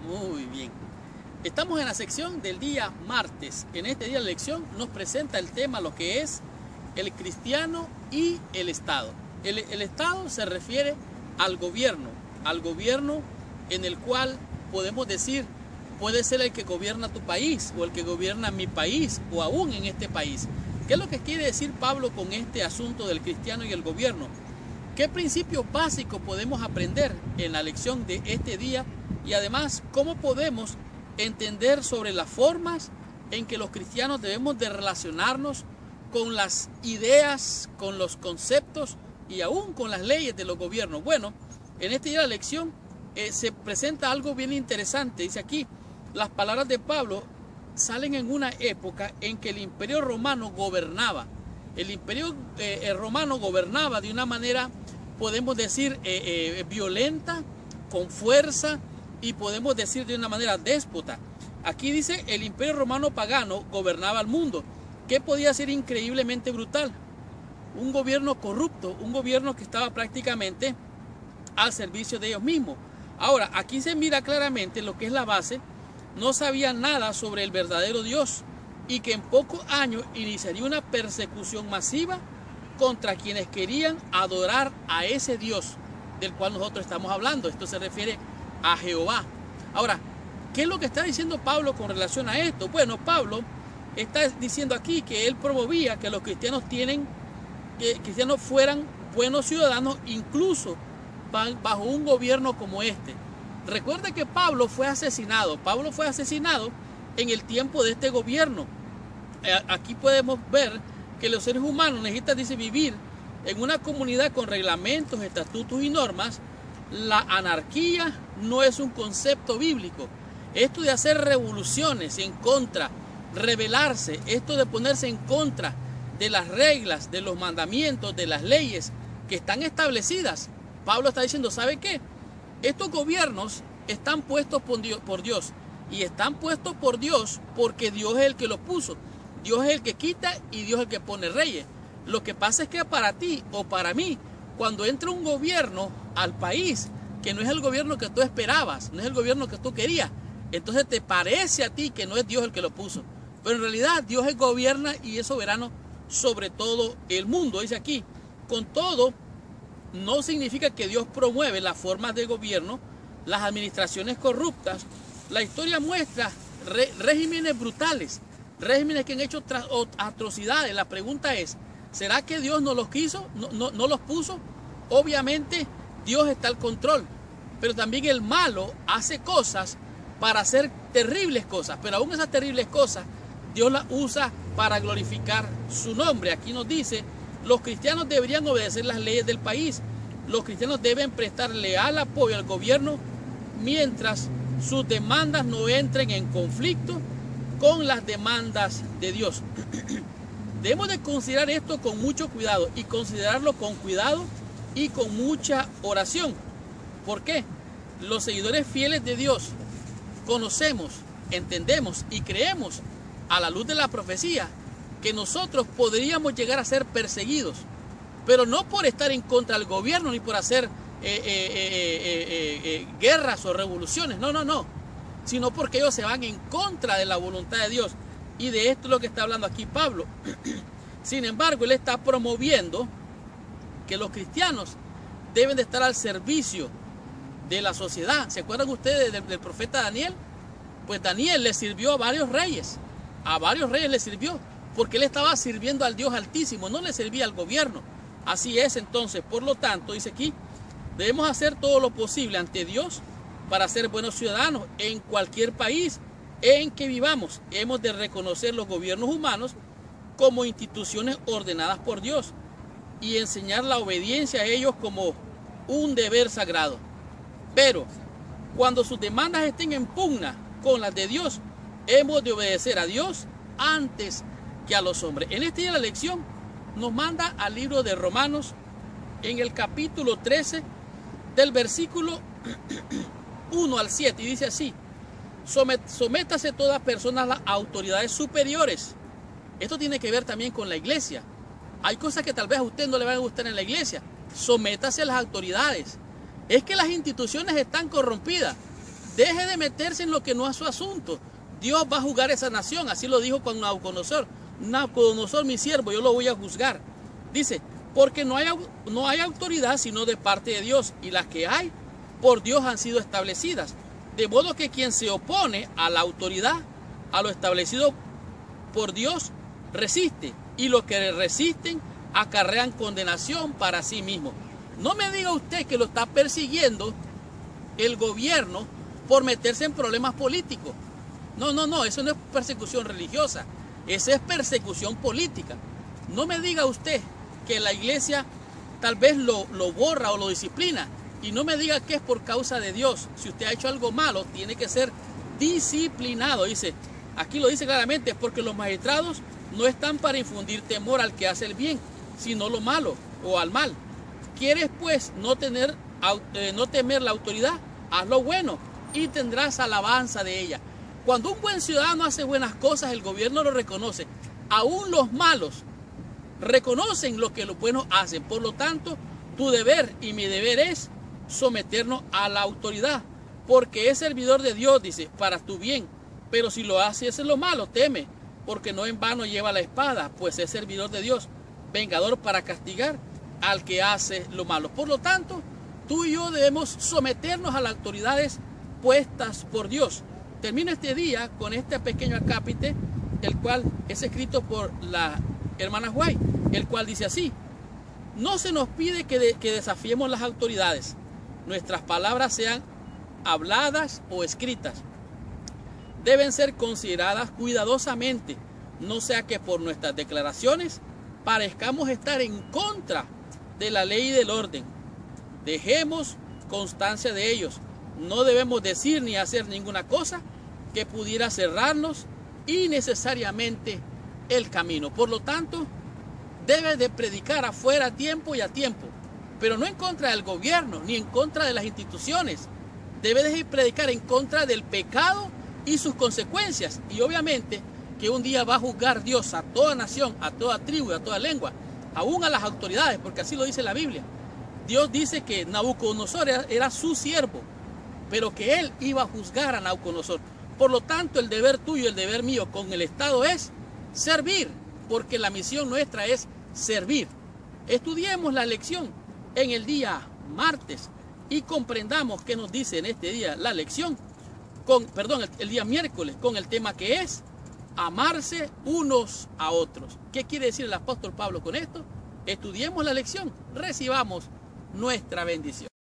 Muy bien. Estamos en la sección del día martes. En este día de lección nos presenta el tema, lo que es el cristiano y el Estado. El Estado se refiere al gobierno en el cual podemos decir, puede ser el que gobierna tu país o el que gobierna mi país o aún en este país. ¿Qué es lo que quiere decir Pablo con este asunto del cristiano y el gobierno? ¿Qué principios básicos podemos aprender en la lección de este día? Y además, ¿cómo podemos entender sobre las formas en que los cristianos debemos de relacionarnos con las ideas, con los conceptos y aún con las leyes de los gobiernos? Bueno, en este día de la lección se presenta algo bien interesante. Dice aquí, las palabras de Pablo salen en una época en que el Imperio Romano gobernaba. El Imperio Romano gobernaba de una manera, podemos decir, violenta, con fuerza, y podemos decir de una manera déspota. Aquí dice, el Imperio Romano pagano gobernaba el mundo. ¿Qué podía ser increíblemente brutal? Un gobierno corrupto, un gobierno que estaba prácticamente al servicio de ellos mismos. Ahora, aquí se mira claramente lo que es la base. No sabía nada sobre el verdadero Dios y que en pocos años iniciaría una persecución masiva contra quienes querían adorar a ese Dios del cual nosotros estamos hablando. Esto se refiere a Jehová. Ahora, ¿qué es lo que está diciendo Pablo con relación a esto? Bueno, Pablo está diciendo aquí que él promovía que los cristianos fueran buenos ciudadanos, incluso bajo un gobierno como este. Recuerda que Pablo fue asesinado. Pablo fue asesinado en el tiempo de este gobierno. Aquí podemos ver que los seres humanos necesitan, dice, vivir en una comunidad con reglamentos, estatutos y normas. La anarquía no es un concepto bíblico. Esto de hacer revoluciones en contra, rebelarse, esto de ponerse en contra de las reglas, de los mandamientos, de las leyes que están establecidas. Pablo está diciendo, ¿sabe qué? Estos gobiernos están puestos por Dios y están puestos por Dios porque Dios es el que los puso. Dios es el que quita y Dios es el que pone reyes. Lo que pasa es que para ti o para mí, cuando entra un gobierno al país que no es el gobierno que tú esperabas, no es el gobierno que tú querías, entonces te parece a ti que no es Dios el que lo puso. Pero en realidad Dios gobierna y es soberano sobre todo el mundo. Dice aquí, con todo, no significa que Dios promueve las formas de gobierno, las administraciones corruptas. La historia muestra regímenes brutales, regímenes que han hecho atrocidades. La pregunta es, ¿será que Dios no los quiso? ¿No los puso? Obviamente Dios está al control, pero también el malo hace cosas para hacer terribles cosas, pero aún esas terribles cosas Dios las usa para glorificar su nombre. Aquí nos dice, los cristianos deberían obedecer las leyes del país. Los cristianos deben prestar leal apoyo al gobierno mientras sus demandas no entren en conflicto con las demandas de Dios. Debemos de considerar esto con mucho cuidado y considerarlo con cuidado y con mucha oración. ¿Por qué? Los seguidores fieles de Dios conocemos, entendemos y creemos a la luz de la profecía que nosotros podríamos llegar a ser perseguidos, pero no por estar en contra del gobierno ni por hacer guerras o revoluciones, no, sino porque ellos se van en contra de la voluntad de Dios. Y de esto es lo que está hablando aquí Pablo. Sin embargo, él está promoviendo que los cristianos deben de estar al servicio de la sociedad. ¿Se acuerdan ustedes del profeta Daniel? Pues Daniel le sirvió a varios reyes le sirvió, porque él estaba sirviendo al Dios Altísimo, no le servía al gobierno. Así es entonces, por lo tanto, dice aquí, debemos hacer todo lo posible ante Dios para ser buenos ciudadanos en cualquier país en que vivamos. Hemos de reconocer los gobiernos humanos como instituciones ordenadas por Dios y enseñar la obediencia a ellos como un deber sagrado. Pero cuando sus demandas estén en pugna con las de Dios, hemos de obedecer a Dios antes que a los hombres. En este día la lección nos manda al libro de Romanos en el capítulo 13 del versículo 1 al 7 y dice así: sométase toda persona a las autoridades superiores. Esto tiene que ver también con la iglesia. Hay cosas que tal vez a usted no le van a gustar en la iglesia. Sométase a las autoridades. Es que las instituciones están corrompidas. Deje de meterse en lo que no es su asunto. Dios va a juzgar esa nación, así lo dijo con Nabucodonosor. Nabucodonosor, mi siervo, yo lo voy a juzgar. Dice, porque no hay autoridad sino de parte de Dios, y las que hay por Dios han sido establecidas. De modo que quien se opone a la autoridad, a lo establecido por Dios, resiste, y los que resisten acarrean condenación para sí mismos. No me diga usted que lo está persiguiendo el gobierno por meterse en problemas políticos. No, eso no es persecución religiosa, esa es persecución política. No me diga usted que la iglesia tal vez lo borra o lo disciplina, y no me diga que es por causa de Dios. Si usted ha hecho algo malo, tiene que ser disciplinado. Dice, aquí lo dice claramente, porque los magistrados no están para infundir temor al que hace el bien, sino lo malo o al mal. ¿Quieres pues no temer la autoridad? Haz lo bueno y tendrás alabanza de ella. Cuando un buen ciudadano hace buenas cosas, el gobierno lo reconoce. Aún los malos reconocen lo que los buenos hacen. Por lo tanto, tu deber y mi deber es someternos a la autoridad, porque es servidor de Dios, dice, para tu bien. Pero si lo haces lo malo, teme, porque no en vano lleva la espada, pues es servidor de Dios, vengador para castigar al que hace lo malo. Por lo tanto, tú y yo debemos someternos a las autoridades puestas por Dios. Termino este día con este pequeño acápite, el cual es escrito por la hermana White, el cual dice así: no se nos pide que desafiemos las autoridades. Nuestras palabras, sean habladas o escritas, deben ser consideradas cuidadosamente, no sea que por nuestras declaraciones parezcamos estar en contra de la ley y del orden. Dejemos constancia de ellos. No debemos decir ni hacer ninguna cosa que pudiera cerrarnos innecesariamente el camino. Por lo tanto, debe de predicar afuera a tiempo y a tiempo, pero no en contra del gobierno ni en contra de las instituciones. Debe de predicar en contra del pecado y sus consecuencias, y obviamente que un día va a juzgar Dios a toda nación, a toda tribu y a toda lengua, aún a las autoridades, porque así lo dice la Biblia. Dios dice que Nabucodonosor era su siervo, pero que él iba a juzgar a Nabucodonosor. Por lo tanto, el deber tuyo y el deber mío con el Estado es servir, porque la misión nuestra es servir. Estudiemos la lección en el día martes y comprendamos qué nos dice en este día la lección, el día miércoles, con el tema que es amarse unos a otros. ¿Qué quiere decir el apóstol Pablo con esto? Estudiemos la lección, recibamos nuestra bendición.